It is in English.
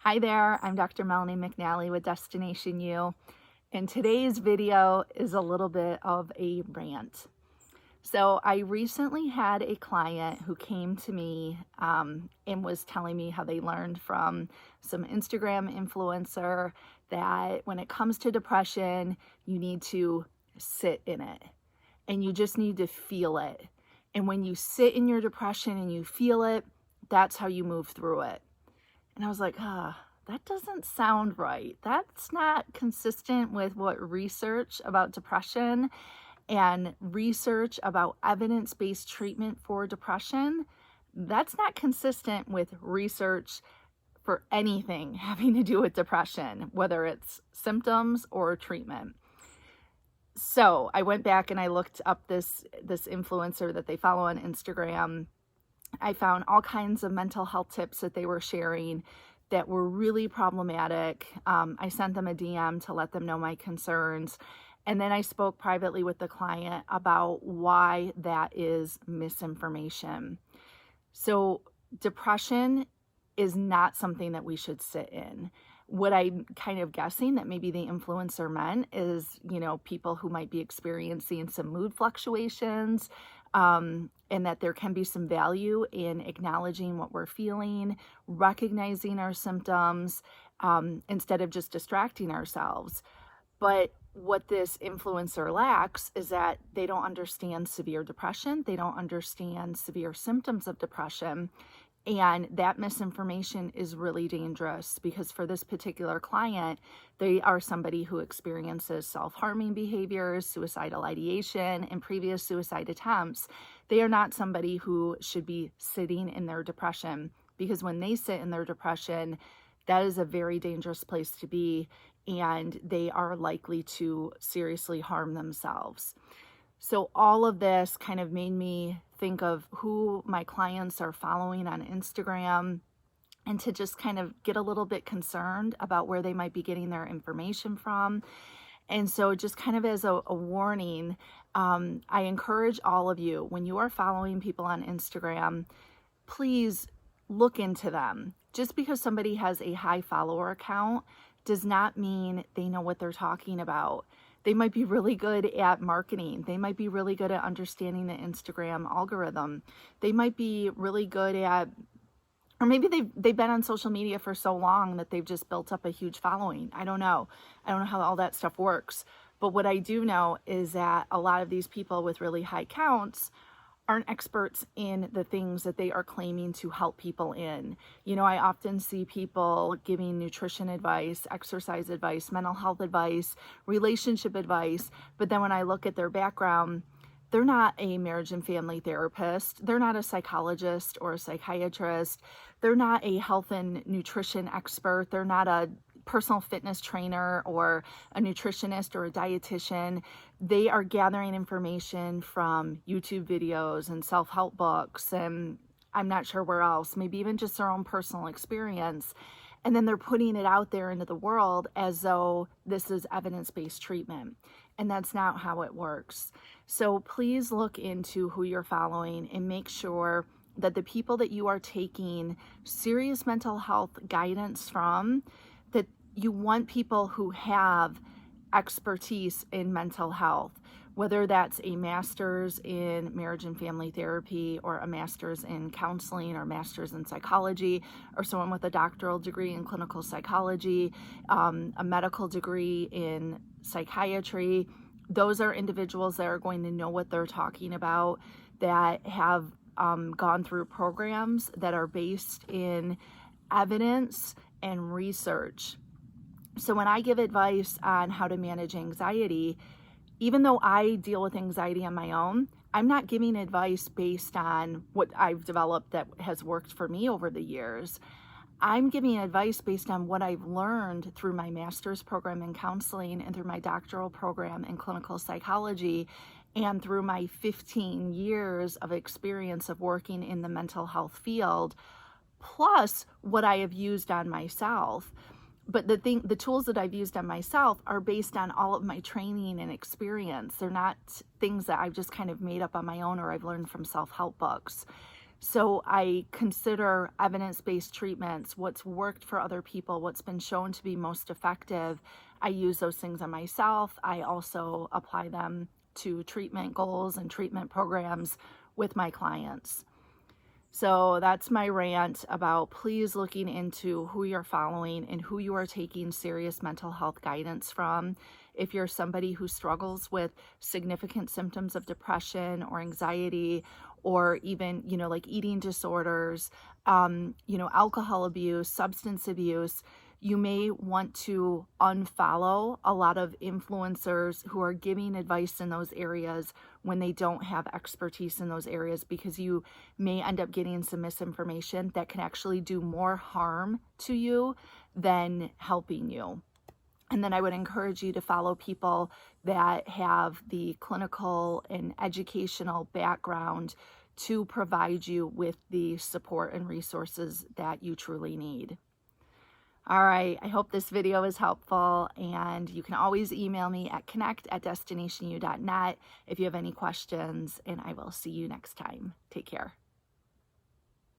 Hi there, I'm Dr. Melanie McNally with Destination U, and today's video is a little bit of a rant. So I recently had a client who came to me and was telling me how they learned from some Instagram influencer that when it comes to depression, you need to sit in it and you just need to feel it. And when you sit in your depression and you feel it, that's how you move through it. And I was like, that doesn't sound right. That's not consistent with what research about depression and research about evidence-based treatment for depression, that's not consistent with research for anything having to do with depression, whether it's symptoms or treatment. So I went back and I looked up this influencer that they follow on Instagram. I found all kinds of mental health tips that they were sharing that were really problematic. I sent them a DM to let them know my concerns. And then I spoke privately with the client about why that is misinformation. So depression is not something that we should sit in. What I'm kind of guessing that maybe the influencer meant is, people who might be experiencing some mood fluctuations, and that there can be some value in acknowledging what we're feeling, recognizing our symptoms, instead of just distracting ourselves. But what this influencer lacks is that they don't understand severe depression. They don't understand severe symptoms of depression. And that misinformation is really dangerous because for this particular client, they are somebody who experiences self-harming behaviors, suicidal ideation, and previous suicide attempts. They are not somebody who should be sitting in their depression, because when they sit in their depression, that is a very dangerous place to be, and they are likely to seriously harm themselves. So all of this kind of made me think of who my clients are following on Instagram and to just kind of get a little bit concerned about where they might be getting their information from. And so just kind of as a warning, I encourage all of you, when you are following people on Instagram, please look into them. Just because somebody has a high follower count does not mean they know what they're talking about. They might be really good at marketing. They might be really good at understanding the Instagram algorithm. They might be really good at, or maybe they've been on social media for so long that they've just built up a huge following. I don't know how all that stuff works. But what I do know is that a lot of these people with really high counts aren't experts in the things that they are claiming to help people in. I often see people giving nutrition advice, exercise advice, mental health advice, relationship advice, but then when I look at their background, they're not a marriage and family therapist. They're not a psychologist or a psychiatrist. They're not a health and nutrition expert. They're not a personal fitness trainer or a nutritionist or a dietitian. They are gathering information from YouTube videos and self-help books, and I'm not sure where else, maybe even just their own personal experience. And then they're putting it out there into the world as though this is evidence-based treatment. And that's not how it works. So please look into who you're following and make sure that the people that you are taking serious mental health guidance from, that you want people who have expertise in mental health, whether that's a master's in marriage and family therapy or a master's in counseling or master's in psychology, or someone with a doctoral degree in clinical psychology, a medical degree in psychiatry. Those are individuals that are going to know what they're talking about, that have gone through programs that are based in evidence and research. So when I give advice on how to manage anxiety, even though I deal with anxiety on my own, I'm not giving advice based on what I've developed that has worked for me over the years. I'm giving advice based on what I've learned through my master's program in counseling and through my doctoral program in clinical psychology and through my 15 years of experience of working in the mental health field, plus what I have used on myself. But the tools that I've used on myself are based on all of my training and experience. They're not things that I've just kind of made up on my own or I've learned from self-help books. So I consider evidence-based treatments, what's worked for other people, what's been shown to be most effective. I use those things on myself. I also apply them to treatment goals and treatment programs with my clients. So that's my rant about please looking into who you're following and who you are taking serious mental health guidance from. If you're somebody who struggles with significant symptoms of depression or anxiety, or even, like eating disorders, alcohol abuse, substance abuse, you may want to unfollow a lot of influencers who are giving advice in those areas when they don't have expertise in those areas, because you may end up getting some misinformation that can actually do more harm to you than helping you. And then I would encourage you to follow people that have the clinical and educational background to provide you with the support and resources that you truly need. All right, I hope this video is helpful, and you can always email me at connect@destinationu.net if you have any questions, and I will see you next time. Take care.